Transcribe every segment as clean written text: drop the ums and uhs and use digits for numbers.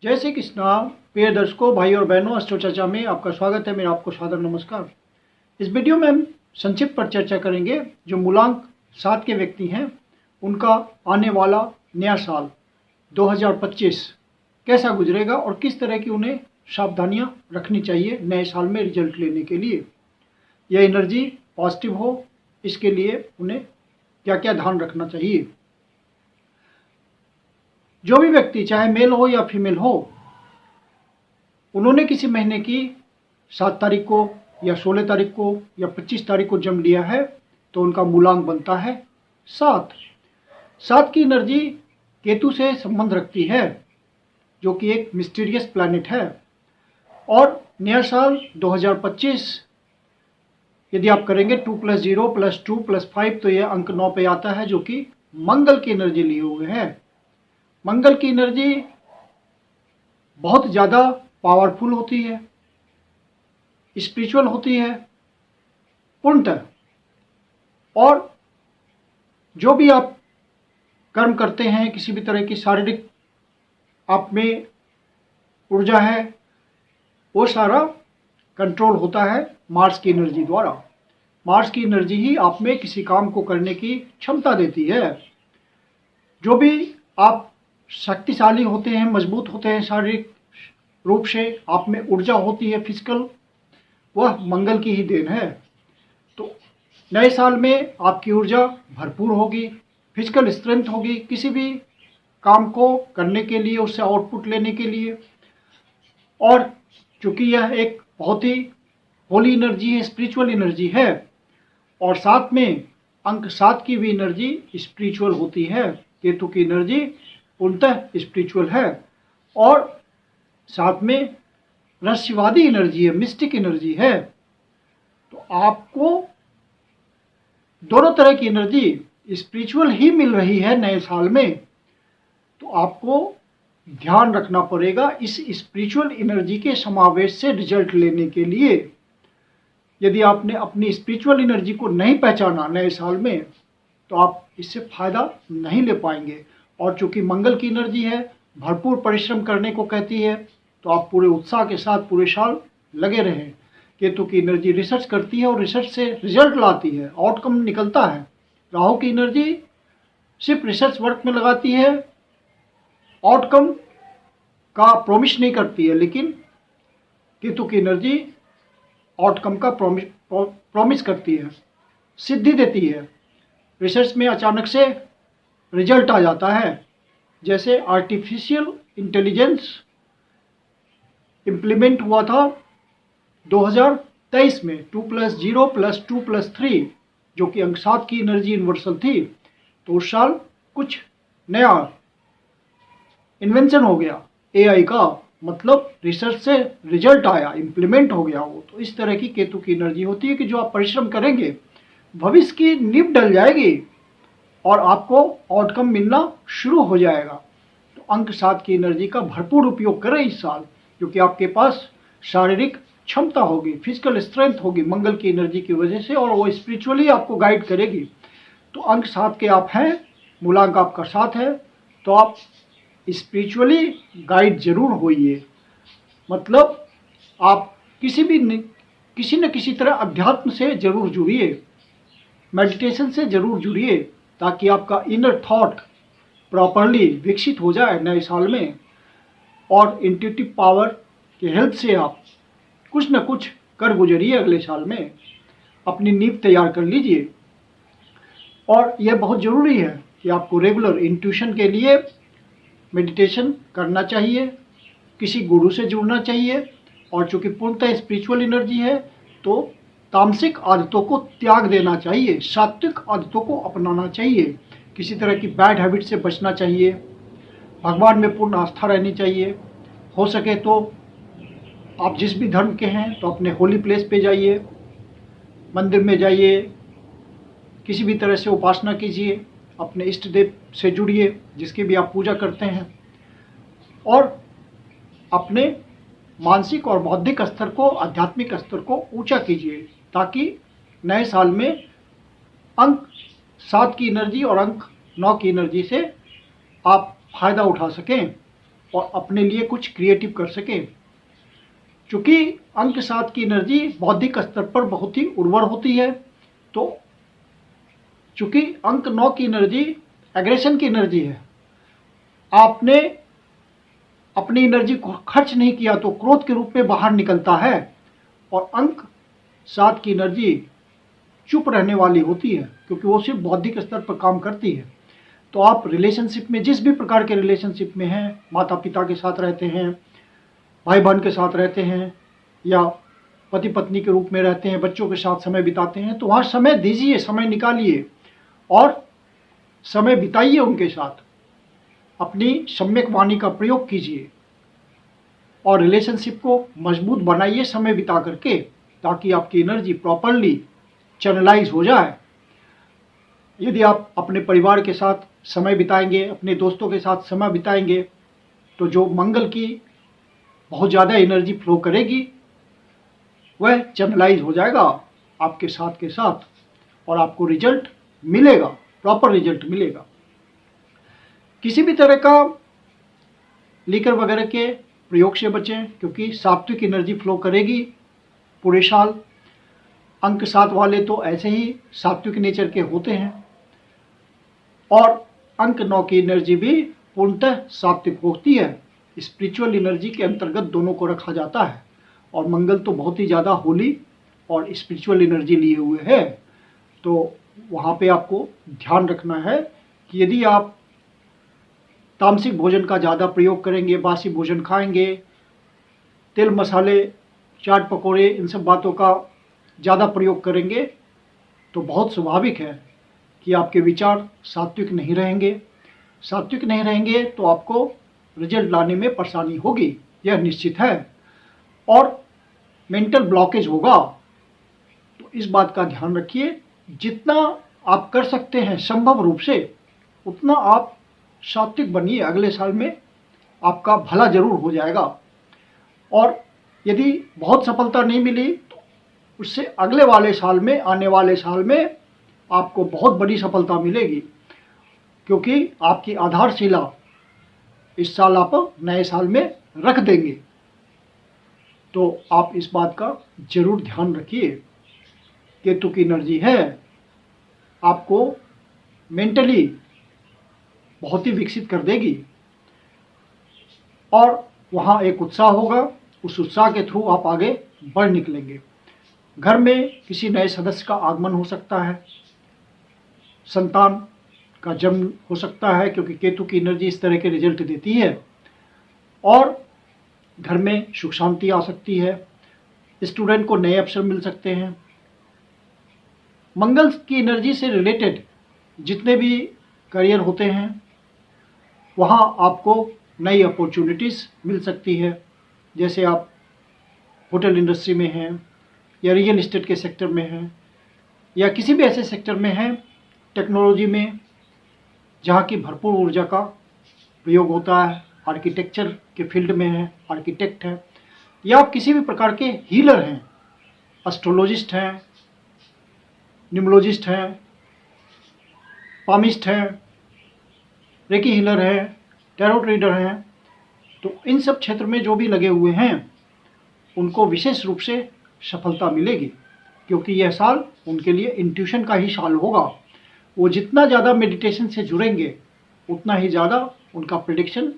जय श्री कृष्णा। प्रिय दर्शकों, भाई और बहनों, अस्ट्रो चर्चा में आपका स्वागत है। मेरा आपको सादर नमस्कार। इस वीडियो में हम संक्षिप्त पर चर्चा करेंगे जो मूलांक 7 के व्यक्ति हैं, उनका आने वाला नया साल 2025 कैसा गुजरेगा और किस तरह की उन्हें सावधानियां रखनी चाहिए नए साल में रिजल्ट लेने के लिए। यह एनर्जी पॉजिटिव हो, इसके लिए उन्हें क्या क्या ध्यान रखना चाहिए। जो भी व्यक्ति, चाहे मेल हो या फीमेल हो, उन्होंने किसी महीने की 7 तारीख को या 16 तारीख को या 25 तारीख को जन्म लिया है तो उनका मूलांक बनता है 7। 7 की एनर्जी केतु से संबंध रखती है, जो कि एक मिस्टीरियस प्लैनेट है। और नया साल 2025 यदि आप करेंगे 2 + 0 + 2 + 5 तो यह अंक 9 पे आता है, जो कि मंगल की एनर्जी लिए हुए है। मंगल की एनर्जी बहुत ज़्यादा पावरफुल होती है, स्पिरिचुअल होती है पूर्णतः। और जो भी आप कर्म करते हैं, किसी भी तरह की शारीरिक आप में ऊर्जा है, वो सारा कंट्रोल होता है मार्स की एनर्जी द्वारा। मार्स की एनर्जी ही आप में किसी काम को करने की क्षमता देती है। जो भी आप शक्तिशाली होते हैं, मजबूत होते हैं शारीरिक रूप से, आप में ऊर्जा होती है फिजिकल, वह मंगल की ही देन है। तो नए साल में आपकी ऊर्जा भरपूर होगी, फिजिकल स्ट्रेंथ होगी किसी भी काम को करने के लिए, उससे आउटपुट लेने के लिए। और चूँकि यह एक बहुत ही होली एनर्जी है, स्पिरिचुअल एनर्जी है, और साथ में अंक 7 की भी एनर्जी स्पिरिचुअल होती है। केतु की एनर्जी पूर्णतः स्पिरिचुअल है और साथ में रहस्यवादी एनर्जी है, मिस्टिक एनर्जी है। तो आपको दोनों तरह की एनर्जी स्पिरिचुअल ही मिल रही है नए साल में, तो आपको ध्यान रखना पड़ेगा इस स्पिरिचुअल एनर्जी के समावेश से रिजल्ट लेने के लिए। यदि आपने अपनी स्पिरिचुअल एनर्जी को नहीं पहचाना नए साल में, तो आप इससे फायदा नहीं ले पाएंगे। और चूंकि मंगल की एनर्जी है, भरपूर परिश्रम करने को कहती है, तो आप पूरे उत्साह के साथ पूरे साल लगे रहें। केतु की एनर्जी रिसर्च करती है और रिसर्च से रिजल्ट लाती है, आउटकम निकलता है। राहु की एनर्जी सिर्फ रिसर्च वर्क में लगाती है, आउटकम का प्रॉमिस नहीं करती है, लेकिन केतु की एनर्जी आउटकम का प्रॉमिस करती है, सिद्धि देती है। रिसर्च में अचानक से रिजल्ट आ जाता है, जैसे आर्टिफिशियल इंटेलिजेंस इम्प्लीमेंट हुआ था 2023 में 2 + 0 + 2 + 3, जो कि अंक 7 की एनर्जी यूनिवर्सल थी। तो उस साल कुछ नया इन्वेंशन हो गया एआई का, मतलब रिसर्च से रिजल्ट आया, इम्प्लीमेंट हो गया वो। तो इस तरह की केतु की एनर्जी होती है कि जो आप परिश्रम करेंगे, भविष्य की नींव डल जाएगी और आपको आउटकम मिलना शुरू हो जाएगा। तो अंक 7 की एनर्जी का भरपूर उपयोग करें इस साल, क्योंकि आपके पास शारीरिक क्षमता होगी, फिजिकल स्ट्रेंथ होगी मंगल की एनर्जी की वजह से, और वो स्पिरिचुअली आपको गाइड करेगी। तो अंक 7 के आप हैं, मूलांक आपका 7 है, तो आप स्पिरिचुअली गाइड जरूर होइए। मतलब आप किसी न किसी तरह अध्यात्म से जरूर जुड़िए, मेडिटेशन से जरूर जुड़िए, ताकि आपका इनर थॉट प्रॉपरली विकसित हो जाए नए साल में। और इंट्यूटिव पावर की हेल्प से आप कुछ न कुछ कर गुजरिए अगले साल में, अपनी नींव तैयार कर लीजिए। और यह बहुत ज़रूरी है कि आपको रेगुलर इंट्यूशन के लिए मेडिटेशन करना चाहिए, किसी गुरु से जुड़ना चाहिए। और चूँकि पूर्णतः स्पिरिचुअल एनर्जी है, तो तामसिक आदतों को त्याग देना चाहिए, सात्विक आदतों को अपनाना चाहिए, किसी तरह की बैड हैबिट से बचना चाहिए, भगवान में पूर्ण आस्था रहनी चाहिए। हो सके तो आप जिस भी धर्म के हैं तो अपने होली प्लेस पे जाइए, मंदिर में जाइए, किसी भी तरह से उपासना कीजिए, अपने इष्ट देव से जुड़िए जिसकी भी आप पूजा करते हैं, और अपने मानसिक और बौद्धिक स्तर को, आध्यात्मिक स्तर को ऊंचा कीजिए, ताकि नए साल में अंक 7 की एनर्जी और अंक 9 की एनर्जी से आप फायदा उठा सकें और अपने लिए कुछ क्रिएटिव कर सके। चूँकि अंक 7 की एनर्जी बौद्धिक स्तर पर बहुत ही उर्वर होती है, तो चूँकि अंक 9 की एनर्जी एग्रेशन की एनर्जी है, आपने अपनी एनर्जी को खर्च नहीं किया तो क्रोध के रूप में बाहर निकलता है। और अंक 7 की एनर्जी चुप रहने वाली होती है, क्योंकि वो सिर्फ बौद्धिक स्तर पर काम करती है। तो आप रिलेशनशिप में, जिस भी प्रकार के रिलेशनशिप में हैं, माता पिता के साथ रहते हैं, भाई बहन के साथ रहते हैं, या पति पत्नी के रूप में रहते हैं, बच्चों के साथ समय बिताते हैं, तो वहाँ समय दीजिए, समय निकालिए और समय बिताइए उनके साथ। अपनी सम्यक वाणी का प्रयोग कीजिए और रिलेशनशिप को मजबूत बनाइए समय बिता करके, ताकि आपकी एनर्जी प्रॉपरली चैनलाइज हो जाए। यदि आप अपने परिवार के साथ समय बिताएंगे, अपने दोस्तों के साथ समय बिताएंगे, तो जो मंगल की बहुत ज़्यादा एनर्जी फ्लो करेगी वह चैनलाइज हो जाएगा आपके साथ के साथ, और आपको रिजल्ट मिलेगा, प्रॉपर रिजल्ट मिलेगा। किसी भी तरह का लीकर वगैरह के प्रयोग से बचें, क्योंकि सात्विक एनर्जी फ्लो करेगी पूरे साल। अंक 7 वाले तो ऐसे ही सात्विक नेचर के होते हैं, और अंक 9 की एनर्जी भी पूर्णतः सात्विक होती है। स्पिरिचुअल एनर्जी के अंतर्गत दोनों को रखा जाता है, और मंगल तो बहुत ही ज़्यादा होली और स्पिरिचुअल एनर्जी लिए हुए है। तो वहाँ पे आपको ध्यान रखना है कि यदि आप तामसिक भोजन का ज़्यादा प्रयोग करेंगे, बासी भोजन खाएंगे, तेल मसाले, चाट पकोड़े, इन सब बातों का ज़्यादा प्रयोग करेंगे, तो बहुत स्वाभाविक है कि आपके विचार सात्विक नहीं रहेंगे। सात्विक नहीं रहेंगे तो आपको रिजल्ट लाने में परेशानी होगी, यह निश्चित है, और मेंटल ब्लॉकेज होगा। तो इस बात का ध्यान रखिए, जितना आप कर सकते हैं संभव रूप से उतना आप सात्विक बनिए। अगले साल में आपका भला जरूर हो जाएगा, और यदि बहुत सफलता नहीं मिली तो उससे अगले वाले साल में, आने वाले साल में आपको बहुत बड़ी सफलता मिलेगी, क्योंकि आपकी आधारशिला इस साल आप नए साल में रख देंगे। तो आप इस बात का जरूर ध्यान रखिए। केतु की एनर्जी है, आपको मेंटली बहुत ही विकसित कर देगी, और वहाँ एक उत्साह होगा, उस उत्साह के थ्रू आप आगे बढ़ निकलेंगे। घर में किसी नए सदस्य का आगमन हो सकता है, संतान का जन्म हो सकता है, क्योंकि केतु की एनर्जी इस तरह के रिजल्ट देती है, और घर में सुख शांति आ सकती है। स्टूडेंट को नए अवसर मिल सकते हैं। मंगल की एनर्जी से रिलेटेड जितने भी करियर होते हैं, वहाँ आपको नई अपॉर्चुनिटीज़ मिल सकती है। जैसे आप होटल इंडस्ट्री में हैं, या रियल एस्टेट के सेक्टर में हैं, या किसी भी ऐसे सेक्टर में हैं, टेक्नोलॉजी में, जहाँ की भरपूर ऊर्जा का प्रयोग होता है, आर्किटेक्चर के फील्ड में हैं, आर्किटेक्ट हैं, या आप किसी भी प्रकार के हीलर हैं, एस्ट्रोलॉजिस्ट हैं, न्यूमरोलॉजिस्ट हैं, पामिस्ट हैं, रेकी हीलर हैं, टैरोट रीडर हैं, तो इन सब क्षेत्र में जो भी लगे हुए हैं उनको विशेष रूप से सफलता मिलेगी, क्योंकि यह साल उनके लिए इंट्यूशन का ही साल होगा। वो जितना ज़्यादा मेडिटेशन से जुड़ेंगे उतना ही ज़्यादा उनका प्रेडिक्शन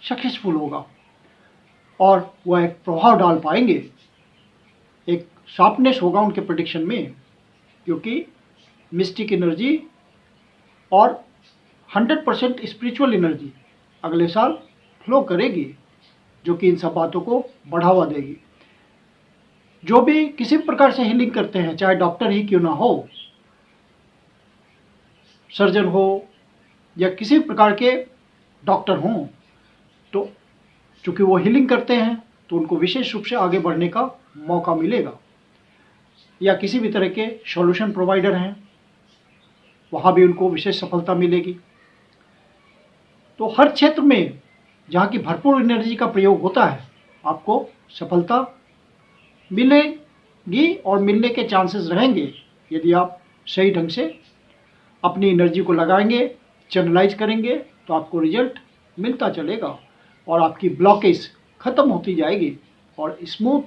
सक्सेसफुल होगा, और वह एक प्रभाव डाल पाएंगे, एक शार्पनेस होगा उनके प्रेडिक्शन में, क्योंकि मिस्टिक एनर्जी और 100% स्पिरिचुअल एनर्जी अगले साल फ्लो करेगी, जो कि इन सब बातों को बढ़ावा देगी। जो भी किसी भी प्रकार से हीलिंग करते हैं, चाहे डॉक्टर ही क्यों ना हो, सर्जन हो या किसी भी प्रकार के डॉक्टर हों, तो चूँकि वो हीलिंग करते हैं तो उनको विशेष रूप से आगे बढ़ने का मौका मिलेगा। या किसी भी तरह के सॉल्यूशन प्रोवाइडर हैं, वहाँ भी उनको विशेष सफलता मिलेगी। तो हर क्षेत्र में जहाँ की भरपूर एनर्जी का प्रयोग होता है, आपको सफलता मिलेगी और मिलने के चांसेस रहेंगे, यदि आप सही ढंग से अपनी एनर्जी को लगाएंगे, चैनलाइज करेंगे, तो आपको रिजल्ट मिलता चलेगा। और आपकी ब्लॉकेज खत्म होती जाएगी और स्मूथ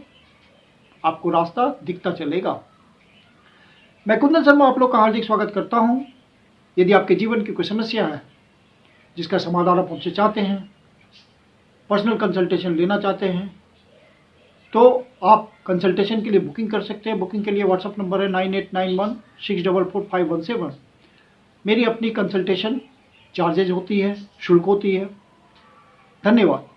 आपको रास्ता दिखता चलेगा। मैं कुंदन शर्मा आप लोग का हार्दिक स्वागत करता हूं। यदि आपके जीवन की कोई समस्या है जिसका समाधान आप हमसे चाहते हैं, पर्सनल कंसल्टेशन लेना चाहते हैं, तो आप कंसल्टेशन के लिए बुकिंग कर सकते हैं। बुकिंग के लिए व्हाट्सअप नंबर है 9891644517। मेरी अपनी कंसल्टेशन चार्जेज होती है, शुल्क होती है। धन्यवाद।